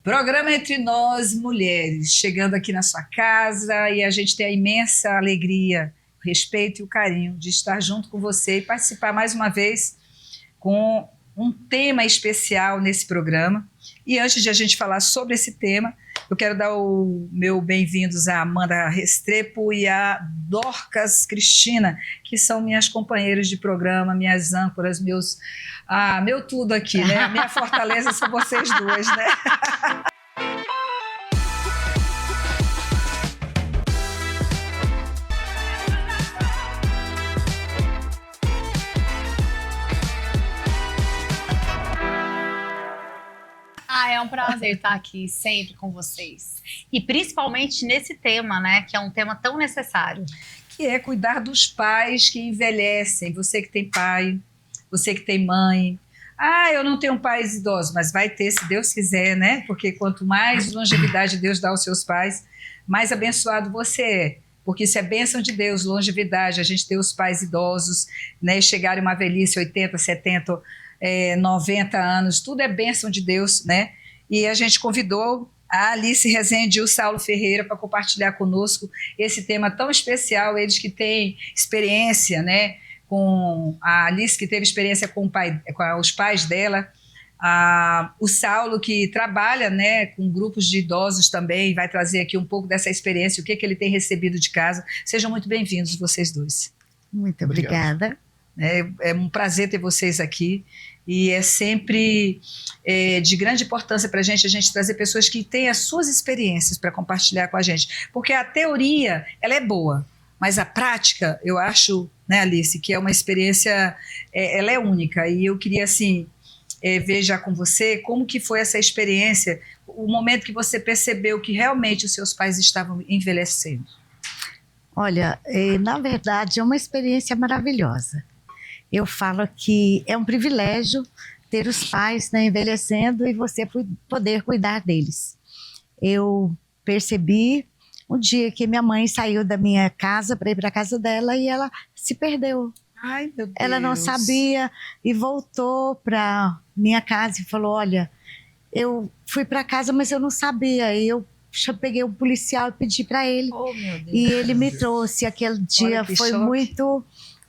Programa Entre Nós Mulheres, chegando aqui na sua casa, e a gente tem a imensa alegria, o respeito e o carinho de estar junto com você e participar mais uma vez com um tema especial nesse programa. E antes de a gente falar sobre esse tema, eu quero dar o meu bem-vindos a Amanda Restrepo e a Dorcas Cristina, que são minhas companheiras de programa, minhas âncoras, meu tudo aqui, né? A minha fortaleza são vocês duas, né? É um prazer estar aqui sempre com vocês. E principalmente nesse tema, né? Que é um tema tão necessário. Que é cuidar dos pais que envelhecem. Você que tem pai, você que tem mãe. Eu não tenho pais idosos, mas vai ter, se Deus quiser, né? Porque quanto mais longevidade Deus dá aos seus pais, mais abençoado você é. Porque isso é bênção de Deus, longevidade, a gente ter os pais idosos, né? Chegarem uma velhice, 80, 70, 90 anos, tudo é bênção de Deus, né? E a gente convidou a Alice Rezende e o Saulo Ferreira para compartilhar conosco esse tema tão especial, eles que têm experiência, né? Com a Alice, que teve experiência com os pais dela, o Saulo, que trabalha, né, com grupos de idosos também, vai trazer aqui um pouco dessa experiência, o que ele tem recebido de casa. Sejam muito bem-vindos, vocês dois. Muito obrigada. É um prazer ter vocês aqui. E é sempre de grande importância para a gente trazer pessoas que têm as suas experiências para compartilhar com a gente. Porque a teoria, ela é boa, mas a prática, eu acho, né, Alice, que é uma experiência, ela é única. E eu queria, assim, ver já com você como que foi essa experiência, o momento que você percebeu que realmente os seus pais estavam envelhecendo. Olha, na verdade, é uma experiência maravilhosa. Eu falo que é um privilégio ter os pais, né, envelhecendo e você poder cuidar deles. Eu percebi um dia que minha mãe saiu da minha casa para ir para a casa dela e ela se perdeu. Ai, meu Deus. Ela não sabia e voltou para minha casa e falou, olha, eu fui para casa, mas eu não sabia. E eu peguei um policial e pedi para ele. Oh, meu Deus. E ele me trouxe. Aquele dia foi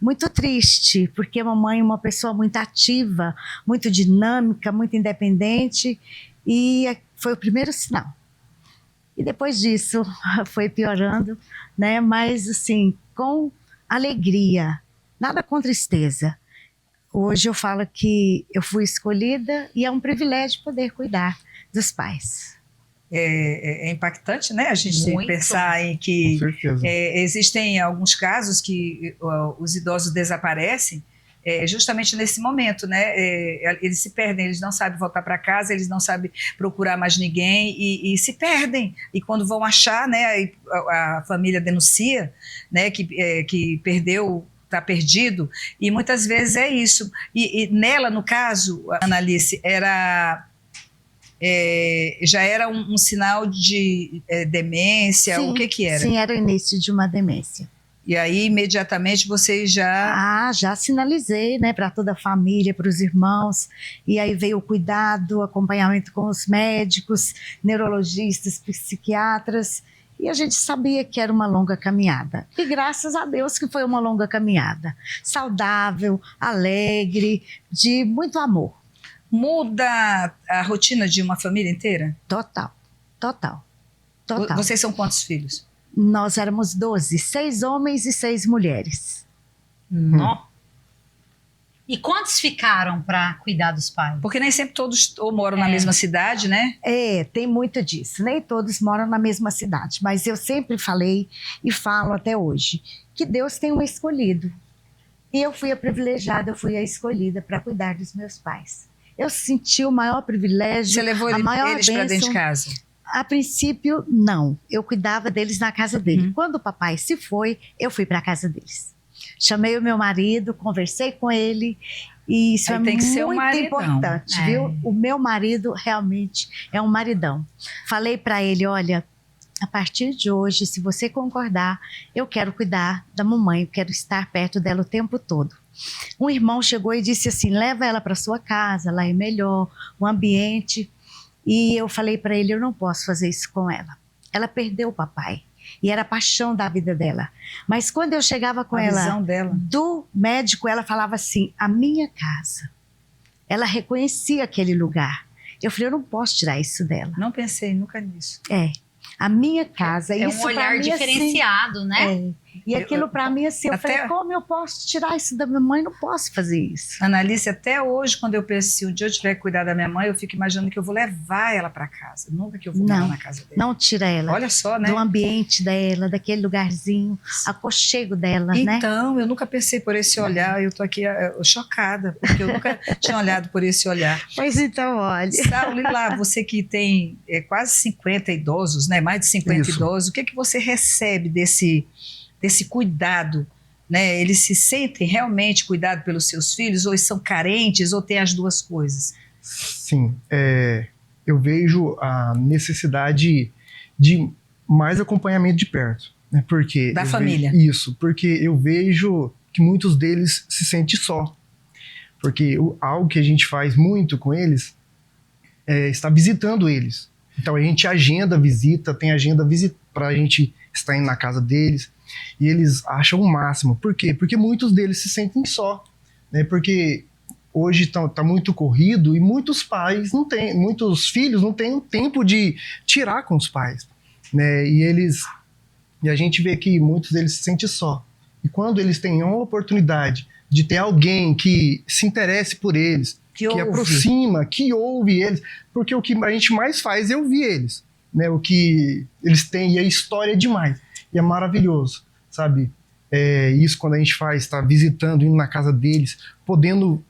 muito triste, porque a mamãe é uma pessoa muito ativa, muito dinâmica, muito independente, e foi o primeiro sinal. E depois disso foi piorando, né? Mas assim, com alegria, nada com tristeza. Hoje eu falo que eu fui escolhida e é um privilégio poder cuidar dos pais. É impactante, né? A gente Muito. Pensar em que existem alguns casos que os idosos desaparecem justamente nesse momento, né? Eles se perdem, eles não sabem voltar para casa, eles não sabem procurar mais ninguém e se perdem. E quando vão achar, né? A família denuncia, né? Que perdeu, está perdido, e muitas vezes é isso. E nela, no caso, Ana Alice, já era um sinal de demência? Sim, o que era? Sim, era o início de uma demência. E aí, imediatamente, vocês já... Já sinalizei, né, para toda a família, para os irmãos, e aí veio o cuidado, o acompanhamento com os médicos, neurologistas, psiquiatras, e a gente sabia que era uma longa caminhada. E graças a Deus que foi uma longa caminhada, saudável, alegre, de muito amor. Muda a rotina de uma família inteira? Total. Vocês são quantos filhos? Nós éramos 12, 6 homens e 6 mulheres. E quantos ficaram para cuidar dos pais? Porque nem sempre todos moram na mesma cidade, né? Tem muito disso. Nem todos moram na mesma cidade. Mas eu sempre falei e falo até hoje que Deus tem um escolhido. E eu fui a privilegiada, eu fui a escolhida para cuidar dos meus pais. Eu senti o maior privilégio. Você levou eles para dentro de casa? A princípio, não. Eu cuidava deles na casa dele. Quando o papai se foi, eu fui para a casa deles. Chamei o meu marido, conversei com ele. E isso tem que ser muito importante, viu? O meu marido realmente é um maridão. Falei para ele, olha, a partir de hoje, se você concordar, eu quero cuidar da mamãe, eu quero estar perto dela o tempo todo. Um irmão chegou e disse assim, leva ela para sua casa, lá é melhor, o ambiente. E eu falei para ele, eu não posso fazer isso com ela. Ela perdeu o papai. E era a paixão da vida dela. Mas quando eu chegava com ela do médico, ela falava assim, a minha casa. Ela reconhecia aquele lugar. Eu falei, eu não posso tirar isso dela. Não pensei nunca nisso. A minha casa. É isso um olhar mim, diferenciado, assim, né? E aquilo para mim, assim, eu falei, como eu posso tirar isso da minha mãe? Não posso fazer isso. Analice, até hoje, quando eu penso, se um dia eu tiver que cuidar da minha mãe, eu fico imaginando que eu vou levar ela para casa. Nunca que eu vou morar na casa dela. Não tira ela. Olha só, né? Do ambiente dela, daquele lugarzinho, aconchego dela, né? Então, eu nunca pensei por esse olhar. Eu tô aqui chocada, porque eu nunca tinha olhado por esse olhar. Pois então, olha. Saulo, lá, você que tem quase 50 idosos, né? Mais de 50 idosos, o que que você recebe desse cuidado, né? Eles se sentem realmente cuidados pelos seus filhos, ou são carentes, ou tem as duas coisas? Sim, eu vejo a necessidade de mais acompanhamento de perto, né? Porque da família. Isso, porque eu vejo que muitos deles se sentem só, porque algo que a gente faz muito com eles é estar visitando eles. Então a gente agenda a visita, tem agenda para a gente estar indo na casa deles. E eles acham o máximo. Por quê? Porque muitos deles se sentem só, né? Porque hoje tá muito corrido e muitos filhos não têm tempo de tirar com os pais, né? E a gente vê que muitos deles se sentem só. E quando eles têm uma oportunidade de ter alguém que se interesse por eles, que aproxima, que ouve eles, porque o que a gente mais faz é ouvir eles, né? O que eles têm, e a história é demais. E é maravilhoso, sabe? Isso quando a gente está visitando, indo na casa deles, podendo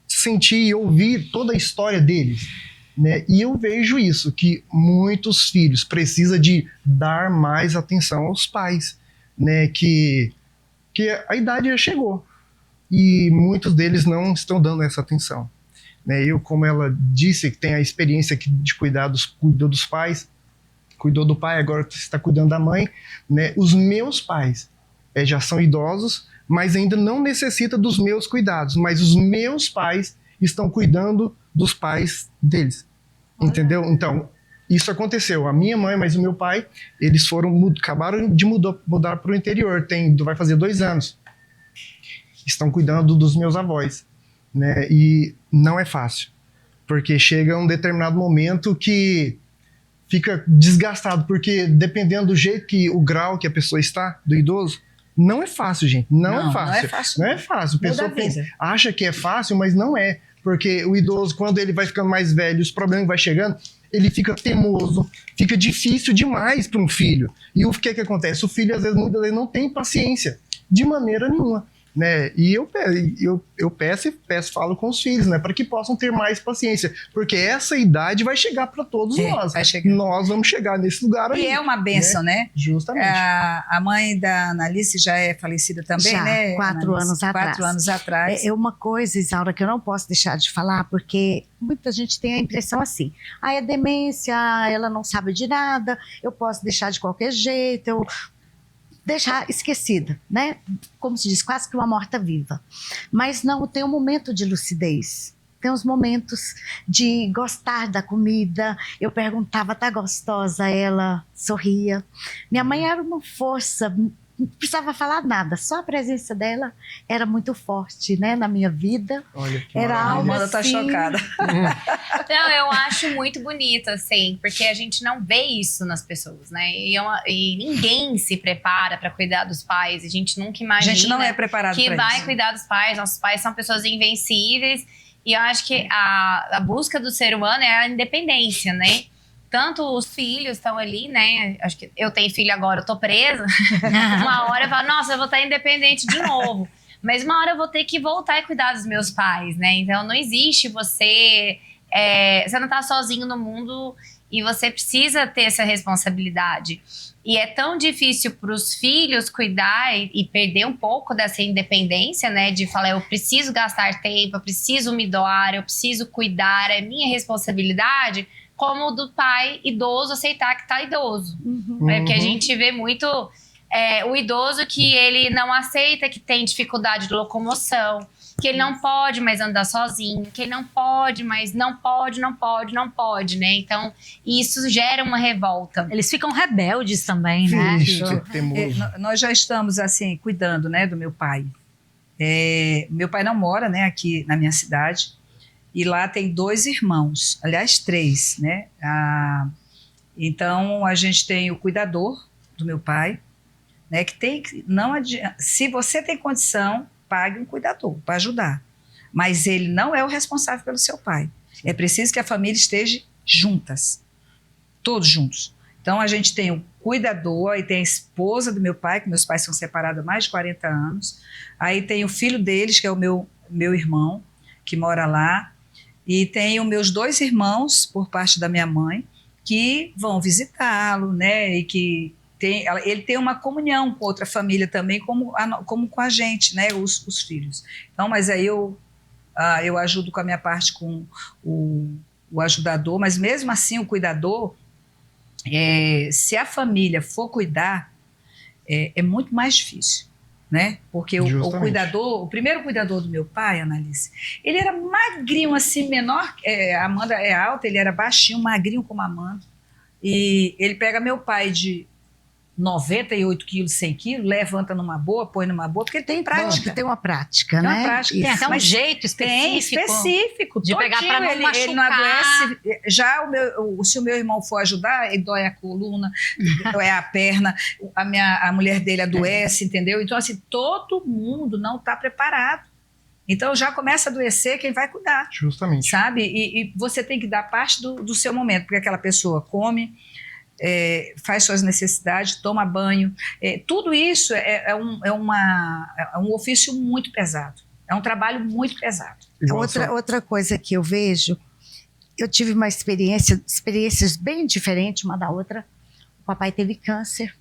sentir e ouvir toda a história deles, né? E eu vejo isso, que muitos filhos precisam de dar mais atenção aos pais, né? Que a idade já chegou e muitos deles não estão dando essa atenção, né? Eu, como ela disse, que tem a experiência de cuidou dos pais, cuidou do pai, agora está cuidando da mãe, né? Os meus pais já são idosos, mas ainda não necessitam dos meus cuidados, mas os meus pais estão cuidando dos pais deles, entendeu? Então, isso aconteceu. A minha mãe, mas o meu pai, eles acabaram de mudar para o interior, vai fazer 2 anos. Estão cuidando dos meus avós, né? E não é fácil, porque chega um determinado momento que fica desgastado, porque dependendo do jeito o grau que a pessoa está, do idoso, não é fácil, gente. Não é fácil. Não é fácil. A pessoa acha que é fácil, mas não é. Porque o idoso, quando ele vai ficando mais velho, os problemas vão chegando, ele fica teimoso, fica difícil demais para um filho. E o que acontece? O filho, muitas vezes, não tem paciência, de maneira nenhuma, né? E eu falo com os filhos, né, para que possam ter mais paciência, porque essa idade vai chegar para todos nós. Nós vamos chegar nesse lugar aí. E é uma bênção, né? Justamente. A mãe da Analice já é falecida também, já, né? 4 anos atrás. 4 anos atrás. É uma coisa, Isaura, que eu não posso deixar de falar, porque muita gente tem a impressão assim, é demência, ela não sabe de nada, eu posso deixar de qualquer jeito, eu deixar esquecida, né? Como se diz, quase que uma morta-viva. Mas não, tem um momento de lucidez. Tem uns momentos de gostar da comida. Eu perguntava, tá gostosa? Ela sorria. Minha mãe era uma força, não precisava falar nada, só a presença dela era muito forte, né, na minha vida. Olha que era algo assim... Amanda tá chocada. Não, eu acho muito bonito, assim, porque a gente não vê isso nas pessoas, né? E ninguém se prepara para cuidar dos pais. A gente nunca imagina. A gente não é preparado que vai isso. cuidar dos pais. Nossos pais são pessoas invencíveis. E eu acho que a busca do ser humano é a independência, né? Tanto os filhos estão ali, né? Acho que eu tenho filho agora, eu tô presa. Uma hora eu falo, nossa, eu vou estar independente de novo. Mas uma hora eu vou ter que voltar e cuidar dos meus pais, né? Então não existe você não tá sozinho no mundo e você precisa ter essa responsabilidade. E é tão difícil para os filhos cuidar e perder um pouco dessa independência, né? De falar, eu preciso gastar tempo, eu preciso me doar, eu preciso cuidar, é minha responsabilidade, como do pai idoso aceitar que tá idoso. Porque a gente vê muito o idoso que ele não aceita que tem dificuldade de locomoção, que ele não pode mais andar sozinho, que ele não pode mais, não pode, né? Então, isso gera uma revolta. Eles ficam rebeldes também, né? Nós já estamos, assim, cuidando, né, do meu pai. Meu pai não mora, né, aqui na minha cidade, e lá tem 2 irmãos, aliás, 3, né? Então, a gente tem o cuidador do meu pai, né, não adianta, se você tem condição, pague um cuidador para ajudar, mas ele não é o responsável pelo seu pai. É preciso que a família esteja juntas, todos juntos. Então a gente tem o cuidador, e tem a esposa do meu pai, que meus pais são separados há mais de 40 anos, aí tem o filho deles, que é o meu irmão, que mora lá, e tem os meus 2 irmãos, por parte da minha mãe, que vão visitá-lo, né, e que ele tem uma comunhão com outra família também, como com a gente, né, os filhos. Então, mas aí eu ajudo com a minha parte com o ajudador, mas mesmo assim o cuidador, se a família for cuidar, é muito mais difícil, né? Porque o primeiro cuidador do meu pai, Analice, ele era magrinho, assim, menor, a Amanda é alta, ele era baixinho, magrinho como a Amanda, e ele pega meu pai de 98 quilos, 100 quilos, levanta numa boa, põe numa boa, porque ele tem prática. Tem uma prática, né? Tem uma prática. Tem até um jeito específico de pegar para não machucar. Ele não adoece. Já se o meu irmão for ajudar, ele dói a coluna, dói a perna, a mulher dele adoece, entendeu? Então, assim, todo mundo não está preparado. Então, já começa a adoecer quem vai cuidar. Justamente. Sabe? E você tem que dar parte do seu momento, porque aquela pessoa come, faz suas necessidades, toma banho, tudo isso é um ofício muito pesado, é um trabalho muito pesado. Outra coisa que eu vejo, eu tive uma experiências bem diferentes uma da outra. O papai teve câncer,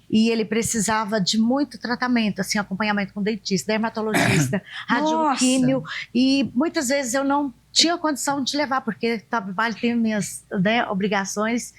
e ele precisava de muito tratamento, assim, acompanhamento com dentista, dermatologista, radioquímio, e muitas vezes eu não tinha condição de levar, porque trabalho tem minhas, né, obrigações.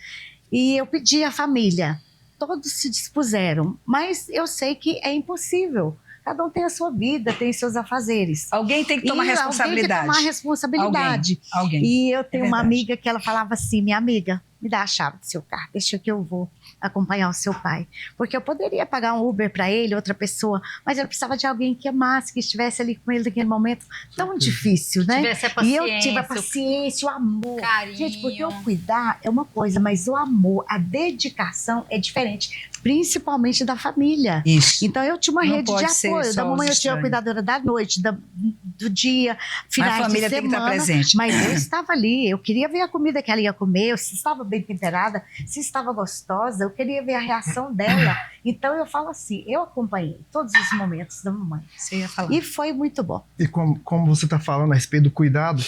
E eu pedi à família, todos se dispuseram, mas eu sei que é impossível. Cada um tem a sua vida, tem seus afazeres. Alguém tem que tomar responsabilidade. Alguém tem que tomar responsabilidade. Alguém. E eu tenho uma amiga que ela falava assim, minha amiga, me dá a chave do seu carro, deixa que eu vou acompanhar o seu pai. Porque eu poderia pagar um Uber para ele, outra pessoa, mas eu precisava de alguém que amasse, que estivesse ali com ele naquele momento tão difícil, né? Tivesse a paciência, e eu tive a paciência, o amor. Carinho. Gente, porque o cuidar é uma coisa, mas o amor, a dedicação é diferente, principalmente da família. Isso. Então eu tinha uma rede de apoio. Da mamãe eu tinha a cuidadora da noite, do dia, finais de semana. A família tem que estar presente. Mas eu estava ali, eu queria ver a comida que ela ia comer, se estava bem temperada, se estava gostosa, eu queria ver a reação dela. Então eu falo assim, eu acompanhei todos os momentos da mamãe. Você ia falar. E foi muito bom. E como você está falando a respeito do cuidado,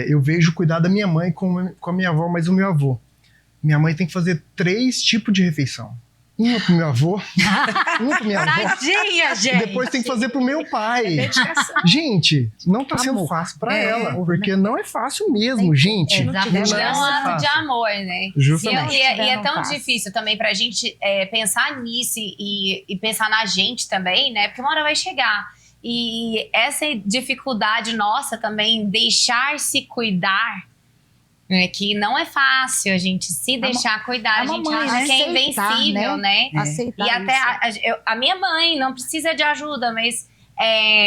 eu vejo o cuidado da minha mãe com a minha avó, mas o meu avô. Minha mãe tem que fazer 3 tipos de refeição. Uma pro meu avô, uma pro minha avó. Tadinha, gente. E depois tem que fazer pro meu pai. Dedicação. Gente, não tá sendo fácil pra ela, porque não é fácil mesmo, gente. Exatamente. É um ato de amor, né? Justamente. E é tão difícil também pra gente pensar nisso e pensar na gente também, né? Porque uma hora vai chegar. E essa dificuldade nossa também, deixar-se cuidar, que não é fácil a gente se deixar cuidar, a gente acha, né, que é invencível, né? Aceitar e até a minha mãe não precisa de ajuda, mas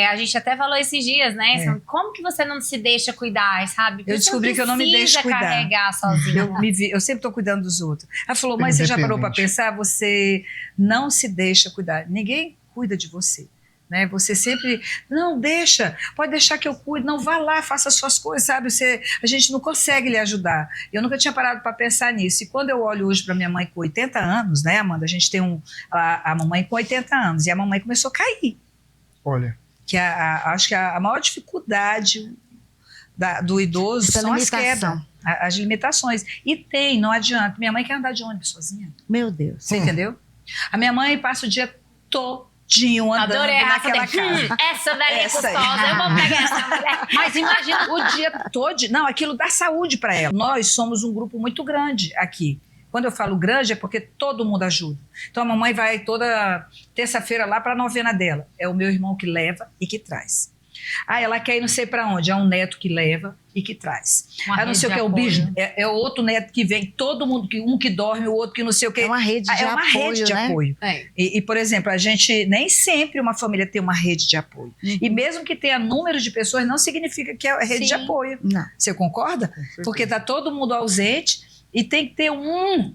a gente até falou esses dias, né? Como que você não se deixa cuidar, sabe? Eu descobri que eu não me deixo cuidar. Carregar sozinha. Eu sempre estou cuidando dos outros. Ela falou, mas você já parou para pensar? Você não se deixa cuidar. Ninguém cuida de você. Né? Você sempre, não, pode deixar que eu cuide, não, vá lá, faça as suas coisas, sabe? A gente não consegue lhe ajudar. Eu nunca tinha parado para pensar nisso. E quando eu olho hoje para minha mãe com 80 anos, né, Amanda? A gente tem a mamãe com 80 anos, e a mamãe começou a cair. Olha. Que acho que a maior dificuldade do idoso são as quedas, as limitações. E não adianta. Minha mãe quer andar de ônibus sozinha. Meu Deus. Você entendeu? A minha mãe passa o dia todo andando naquela casa. Essa daí é custosa, eu vou pegar essa mulher. Mas imagina o dia todo. Não, aquilo dá saúde para ela. Nós somos um grupo muito grande aqui. Quando eu falo grande é porque todo mundo ajuda. Então a mamãe vai toda terça-feira lá para a novena dela. É o meu irmão que leva e que traz. Ah, ela quer ir não sei para onde. É um neto que leva e que traz. Uma Ah, não rede sei o de que, é o apoio. bicho. É o outro neto que vem, todo mundo, um que dorme, o outro que não sei o que. É uma rede de É uma apoio, rede de né? apoio. É. E, por exemplo, a gente, nem sempre uma família tem uma rede de apoio. E mesmo que tenha número de pessoas, não significa que é rede de Sim. apoio. Não. Você concorda? Porque está todo mundo ausente e tem que ter um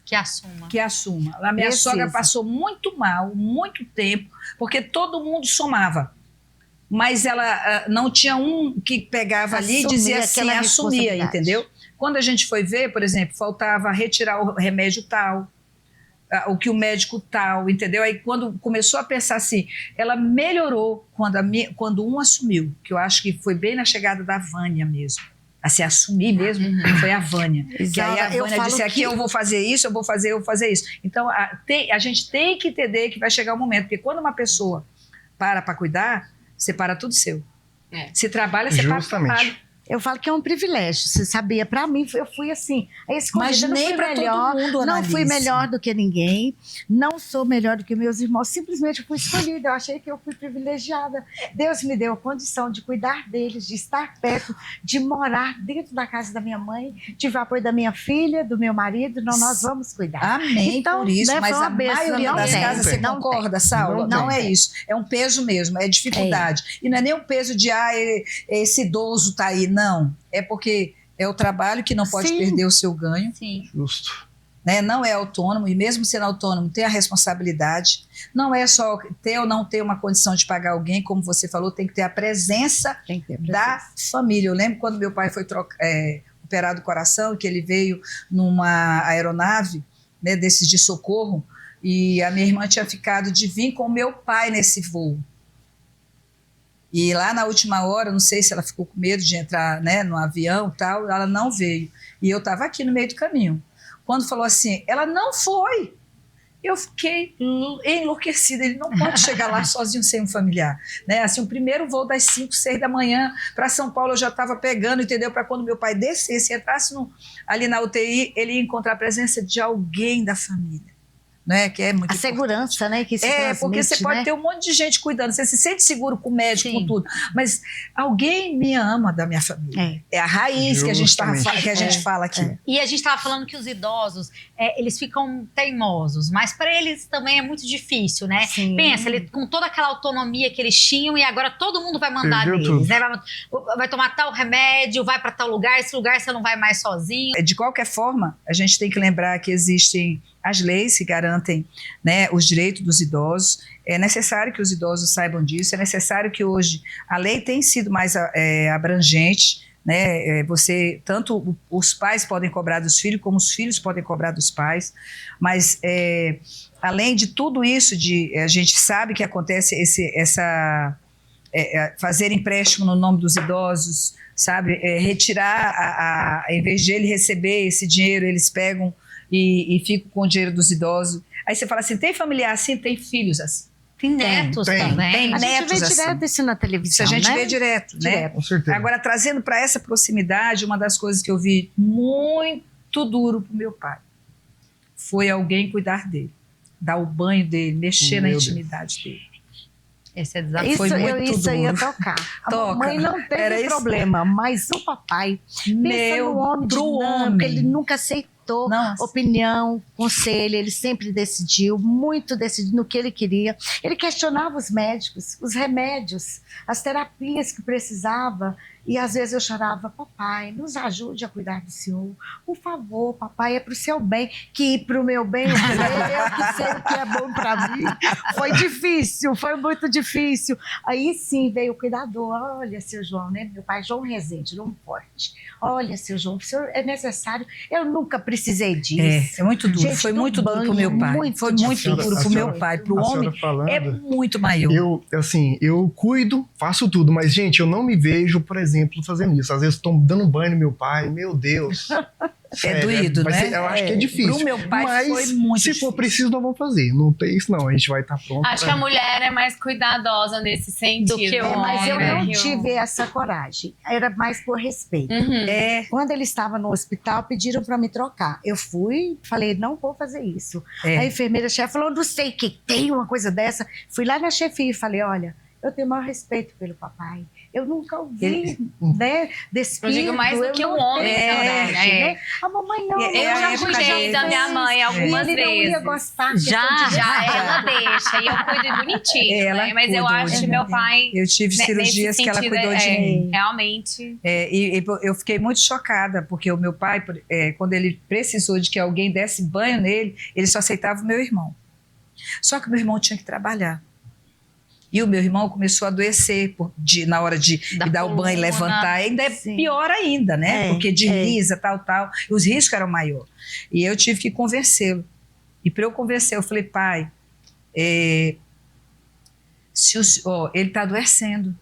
Que assuma. que assuma. A minha Precisa. sogra passou muito mal, muito tempo, porque todo mundo somava. Mas ela não tinha um que pegava ali e Assumia dizia assim, aquela assumia, responsabilidade. entendeu? Quando a gente foi ver, por exemplo, faltava retirar o remédio tal, o que o médico tal, entendeu? Aí quando começou a pensar assim, ela melhorou quando um assumiu, que eu acho que foi bem na chegada da Vânia mesmo. A se assumir mesmo, foi a Vânia. Que aí a Eu Vânia falo disse, aqui que- eu vou fazer isso, eu vou fazer isso. Então, a gente tem que entender que vai chegar um momento, porque quando uma pessoa para cuidar, você para tudo seu. É. Se trabalha, você para Justamente. trabalho. Eu falo que é um privilégio, você sabia? Para mim, eu fui assim, escondida, Mas não nem fui para melhor, todo mundo, não Annalise. fui melhor do que ninguém, não sou melhor do que meus irmãos, simplesmente fui escolhida, eu achei que eu fui privilegiada. Deus me deu a condição de cuidar deles, de estar perto, de morar dentro da casa da minha mãe, tive o apoio da minha filha, do meu marido, nós vamos cuidar. Amém Então, por isso, né, mas foi uma a bênção, maioria não das tem, casas, você não concorda, Saulo? Não Não é tem. isso. É um peso mesmo, é dificuldade. E não é nem um peso de, esse idoso tá aí, não. É porque é o trabalho que não pode Sim. perder o seu ganho, Sim. Justo. né? Não é autônomo, e mesmo sendo autônomo, tem a responsabilidade. Não é só ter ou não ter uma condição de pagar alguém, como você falou, tem que ter a presença Tem que ter da presença. família. Eu lembro quando meu pai foi operado do coração, que ele veio numa aeronave, né, desses de socorro, e a minha irmã tinha ficado de vir com o meu pai nesse voo. E lá na última hora, não sei se ela ficou com medo de entrar, né, no avião e tal, ela não veio. E eu estava aqui no meio do caminho. Quando falou assim, ela não foi. Eu fiquei enlouquecida. Ele não pode chegar lá sozinho sem um familiar. Né? Assim, o primeiro voo das 5, 6 da manhã para São Paulo eu já estava pegando, entendeu? Para quando meu pai descesse, entrasse ali na UTI, ele ia encontrar a presença de alguém da família. Né? Que é muito A segurança, né? Que se porque você transmite, pode né? ter um monte de gente cuidando, você se sente seguro com o médico, Sim. com tudo, mas alguém me ama da minha família. É a raiz que a gente, Justamente. que a gente fala aqui. E a gente estava falando que os idosos, eles ficam teimosos, mas para eles também é muito difícil, né? Sim. Pensa, ele, com toda aquela autonomia que eles tinham e agora todo mundo vai mandar Perdeu neles, tudo. né? Vai tomar tal remédio, vai para tal lugar, esse lugar você não vai mais sozinho. De qualquer forma, a gente tem que lembrar que existem as leis que garantem, né, os direitos dos idosos. É necessário que os idosos saibam disso, é necessário que hoje a lei tem sido mais abrangente, né? Tanto os pais podem cobrar dos filhos, como os filhos podem cobrar dos pais, mas além de tudo isso, a gente sabe que acontece fazer empréstimo no nome dos idosos, sabe? Retirar, em vez de ele receber esse dinheiro, eles pegam e ficam com o dinheiro dos idosos. Aí você fala assim, tem familiar assim, tem filhos assim. Tem netos tem. também. Tem A gente netos vê assim. direto isso na Isso televisão, a gente né? vê direto, né? Com certeza. Agora, trazendo para essa proximidade, uma das coisas que eu vi muito duro pro meu pai foi alguém cuidar dele, dar o banho dele, mexer na Meu Deus. intimidade dele. Esse é desafio. Isso, Foi muito isso eu ia duro. tocar. A Toca. mamãe não Era teve isso. problema, mas o papai, pensa no homem pro dinâmico, homem. ele nunca aceitou Nossa. opinião, conselho, ele sempre decidiu, muito decidido no que ele queria. Ele questionava os médicos, os remédios, as terapias que precisava. E às vezes eu chorava, papai, nos ajude a cuidar do senhor. Por favor, papai, é para o seu bem, que para o meu bem, eu que sei o que é bom para mim. Foi difícil, foi muito difícil. Aí sim veio o cuidador. Olha, seu João, né? Meu pai, João Rezende, João Forte. Olha, seu João, o senhor é necessário. Eu nunca precisei disso. É muito duro. Gente, foi do muito duro pro meu banho, pai. muito Foi difícil. muito duro pro meu pai. Pro A homem, senhora falando, é muito maior. eu cuido, faço tudo, mas, gente, eu não me vejo, por exemplo, fazendo isso. Às vezes estou dando banho no meu pai, meu Deus. Sério, doído, vai né? ser- eu acho que é difícil. Pro meu pai mas, foi muito se difícil. for preciso, nós vamos fazer. Não tem isso, não. A gente vai estar pronto. Acho que a mulher é mais cuidadosa nesse sentido. que o Mas eu né? não Que o- tive essa coragem. Era mais por respeito. Uhum. Quando ele estava no hospital, pediram para me trocar. Eu fui, falei, não vou fazer isso. É. A enfermeira-chefe falou, não sei que tem uma coisa dessa. Fui lá na chefia e falei, olha, eu tenho o maior respeito pelo papai. Eu nunca ouvi, né, desse Eu digo mais do que um homem também, né? A mamãe não. Eu já cuidei da minha mãe algumas vezes. Ele não ia gostar. Já, ela deixa. E eu cuido bonitinho, né? Mas eu acho que meu pai... Eu tive cirurgias que ela cuidou de mim. Realmente. E eu fiquei muito chocada, porque o meu pai, quando ele precisou de que alguém desse banho nele, ele só aceitava o meu irmão. Só que o meu irmão tinha que trabalhar. E o meu irmão começou a adoecer na hora de dar o banho e levantar. Ainda é pior ainda, né? Porque desliza, tal. E os riscos eram maiores. E eu tive que convencê-lo. E para eu convencer, eu falei, pai, ele está adoecendo.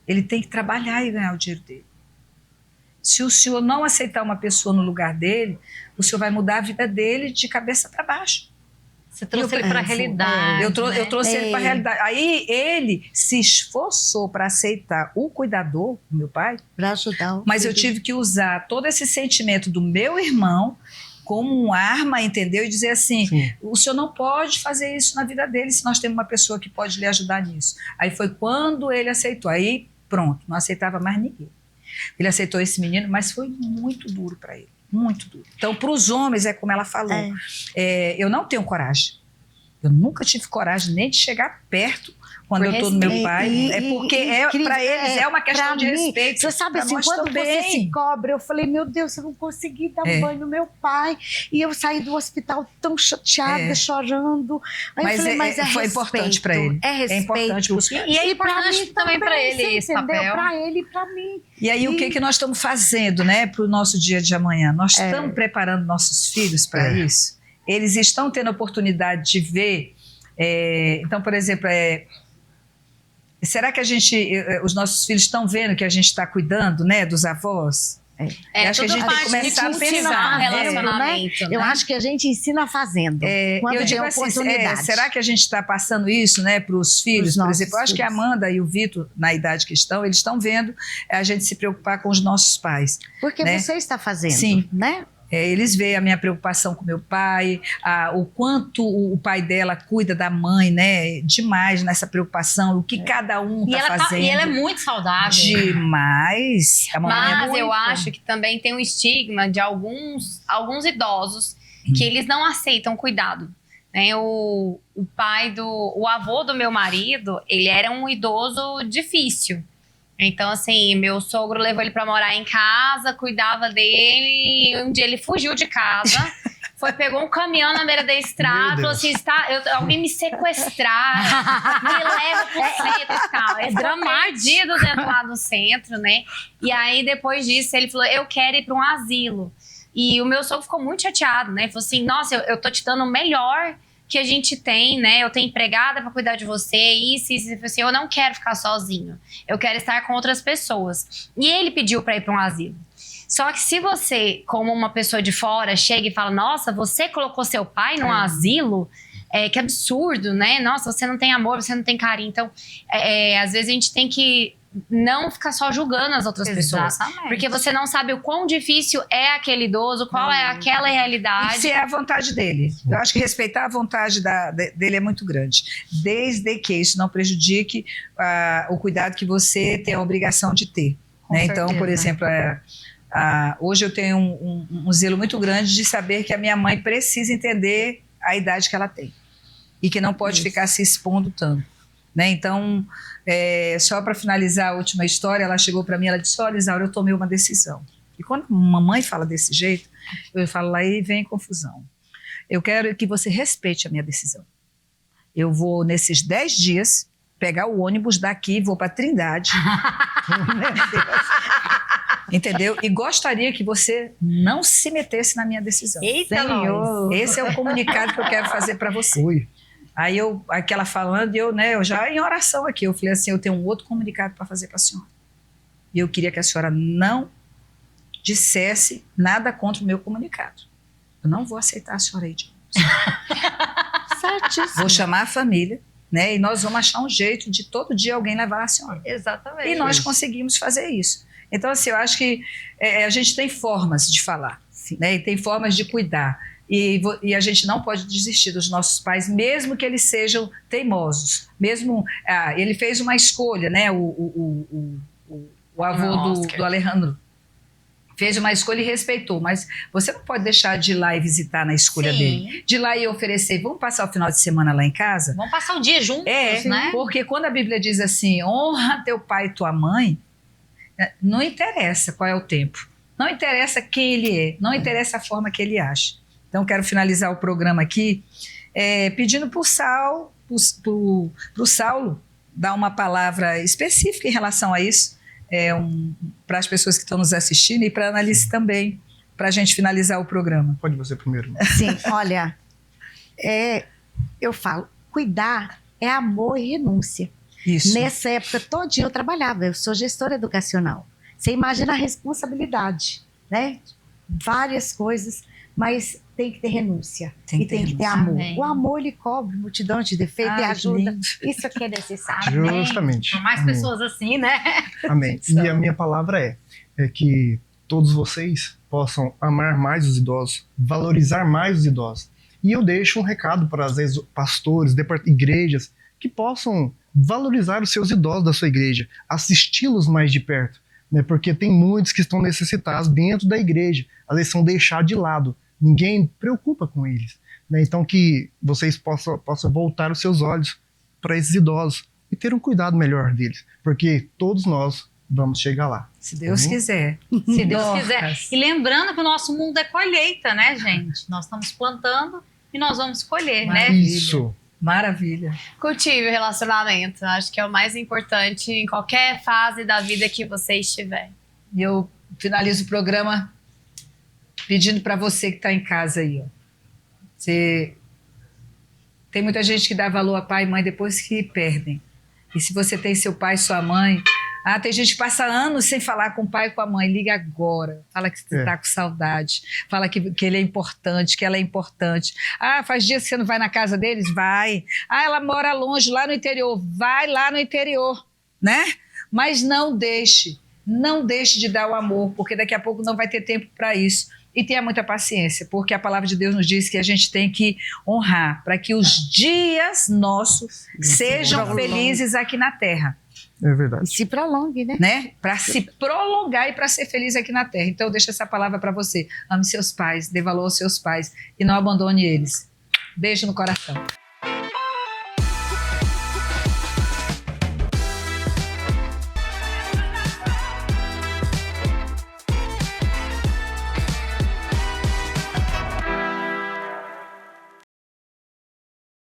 Ele tem que trabalhar e ganhar o dinheiro dele. Se o senhor não aceitar uma pessoa no lugar dele, o senhor vai mudar a vida dele de cabeça para baixo. Você trouxe ele para a realidade. Eu trouxe ele para a realidade. Aí ele se esforçou para aceitar o cuidador, meu pai, para ajudar. Mas eu tive que usar todo esse sentimento do meu irmão como uma arma, entendeu? E dizer assim, o senhor não pode fazer isso na vida dele se nós temos uma pessoa que pode lhe ajudar nisso. Aí foi quando ele aceitou. Aí pronto, não aceitava mais ninguém. Ele aceitou esse menino, mas foi muito duro para ele. Muito duro. Então, para os homens, é como ela falou. Eu não tenho coragem. Eu nunca tive coragem nem de chegar perto quando eu estou no meu pai. Porque para eles é uma questão de respeito. Você sabe assim, quando você se cobra, eu falei, meu Deus, eu não consegui dar banho no meu pai. E eu saí do hospital tão chateada, chorando. Aí mas eu falei, mas foi importante para ele. É respeito. É importante e é importante também para ele esse papel. Para ele e para mim. E aí, o que nós estamos fazendo, né, para o nosso dia de amanhã? Nós estamos preparando nossos filhos para isso? Eles estão tendo a oportunidade de ver. Então, por exemplo, será que os nossos filhos estão vendo que a gente está cuidando, né, dos avós? Eu acho que a gente tem que começar a pensar relacionamento. Eu acho que a gente ensina fazendo. Eu digo assim, será que a gente está passando isso, né, para os filhos? Por exemplo, eu acho que a Amanda e o Vitor, na idade que estão, eles estão vendo a gente se preocupar com os nossos pais. Porque né? você está fazendo, né? Eles veem a minha preocupação com meu pai, o quanto o pai dela cuida da mãe, né? Demais nessa preocupação, o que cada um está fazendo. E ela é muito saudável. Demais. Mas eu acho que também tem um estigma de alguns idosos que eles não aceitam cuidado. Né? O avô do meu marido, ele era um idoso difícil. Então, assim, meu sogro levou ele pra morar em casa, cuidava dele, e um dia ele fugiu de casa, pegou um caminhão na beira da estrada, falou assim, alguém me sequestrar, me leva pro centro e tal. Ele ficou perdido dentro lá do centro, né? E aí, depois disso, ele falou, eu quero ir pra um asilo. E o meu sogro ficou muito chateado, né? Ele falou assim, nossa, eu tô te dando o melhor que a gente tem, né? Eu tenho empregada para cuidar de você, isso. Assim, eu não quero ficar sozinho. Eu quero estar com outras pessoas. E ele pediu para ir para um asilo. Só que se você, como uma pessoa de fora, chega e fala, nossa, você colocou seu pai num asilo? Que absurdo, né? Nossa, você não tem amor, você não tem carinho. Então, às vezes a gente tem que não ficar só julgando as outras pessoas. Porque você não sabe o quão difícil é aquele idoso, qual é aquela realidade. E se é a vontade dele. Eu acho que respeitar a vontade dele é muito grande. Desde que isso não prejudique o cuidado que você tem a obrigação de ter. Né? Então, por exemplo, hoje eu tenho um zelo muito grande de saber que a minha mãe precisa entender a idade que ela tem. E que não pode ficar se expondo tanto. Né? Então, só para finalizar a última história, ela chegou para mim, ela disse, olha, Isaura, eu tomei uma decisão. E quando uma mãe fala desse jeito, eu falo, lá e vem confusão. Eu quero que você respeite a minha decisão. Eu vou, nesses 10 dias, pegar o ônibus daqui, vou para Trindade. Entendeu? E gostaria que você não se metesse na minha decisão. Eita, Senhor, esse é o comunicado que eu quero fazer para você. Oi. Aí aquela falando, eu já em oração aqui, eu falei assim, eu tenho um outro comunicado para fazer para a senhora. E eu queria que a senhora não dissesse nada contra o meu comunicado. Eu não vou aceitar a senhora aí de novo. Certíssimo. Vou chamar a família, né? E nós vamos achar um jeito de todo dia alguém levar a senhora. Exatamente. E nós conseguimos fazer isso. Então, assim, eu acho que a gente tem formas de falar, né? E tem formas de cuidar. E a gente não pode desistir dos nossos pais, mesmo que eles sejam teimosos. Mesmo, ele fez uma escolha, né? O avô do Alejandro fez uma escolha e respeitou, mas você não pode deixar de ir lá e visitar na escolha dele. De ir lá e oferecer, vamos passar o final de semana lá em casa? Vamos passar o dia juntos, né? Porque quando a Bíblia diz assim, honra teu pai e tua mãe, não interessa qual é o tempo, não interessa quem ele é, não interessa a forma que ele age. Então, quero finalizar o programa aqui pedindo para o Saulo dar uma palavra específica em relação a isso, para as pessoas que estão nos assistindo e para a Analice também, para a gente finalizar o programa. Pode você primeiro. Sim, olha, eu falo, cuidar é amor e renúncia. Isso. Nessa época todinha eu trabalhava, eu sou gestora educacional. Você imagina a responsabilidade, né? Várias coisas, mas tem que ter renúncia. Tem que ter amor. Amém. O amor, ele cobre multidão de defeitos e ajuda. Isso aqui é necessário. Justamente. Por mais Amém. pessoas assim, né? Amém. E a minha palavra é que todos vocês possam amar mais os idosos, valorizar mais os idosos. E eu deixo um recado para, às vezes, pastores, igrejas, que possam valorizar os seus idosos da sua igreja, assisti-los mais de perto, né? Porque tem muitos que estão necessitados dentro da igreja, às vezes são deixados de lado, ninguém preocupa com eles, né? Então que vocês possam voltar os seus olhos para esses idosos e ter um cuidado melhor deles, porque todos nós vamos chegar lá. Se Deus quiser. Se Deus Dorcas. quiser. E lembrando que o nosso mundo é colheita, né, gente? Nós estamos plantando e nós vamos colher, né? Isso. Maravilha. Cultive o relacionamento. Acho que é o mais importante em qualquer fase da vida que você estiver. E eu finalizo o programa pedindo para você que está em casa aí, ó. Tem muita gente que dá valor a pai e mãe depois que perdem. E se você tem seu pai e sua mãe... tem gente que passa anos sem falar com o pai e com a mãe. Liga agora. Fala que você está com saudade. Fala que ele é importante, que ela é importante. Faz dias que você não vai na casa deles? Vai. Ela mora longe, lá no interior. Vai lá no interior, né? Mas não deixe de dar o amor, porque daqui a pouco não vai ter tempo para isso. E tenha muita paciência, porque a palavra de Deus nos diz que a gente tem que honrar, para que os dias nossos sejam felizes aqui na terra. É verdade. E se prolongue, né? Para se prolongar e para ser feliz aqui na terra. Então, eu deixo essa palavra para você. Ame seus pais, dê valor aos seus pais e não abandone eles. Beijo no coração.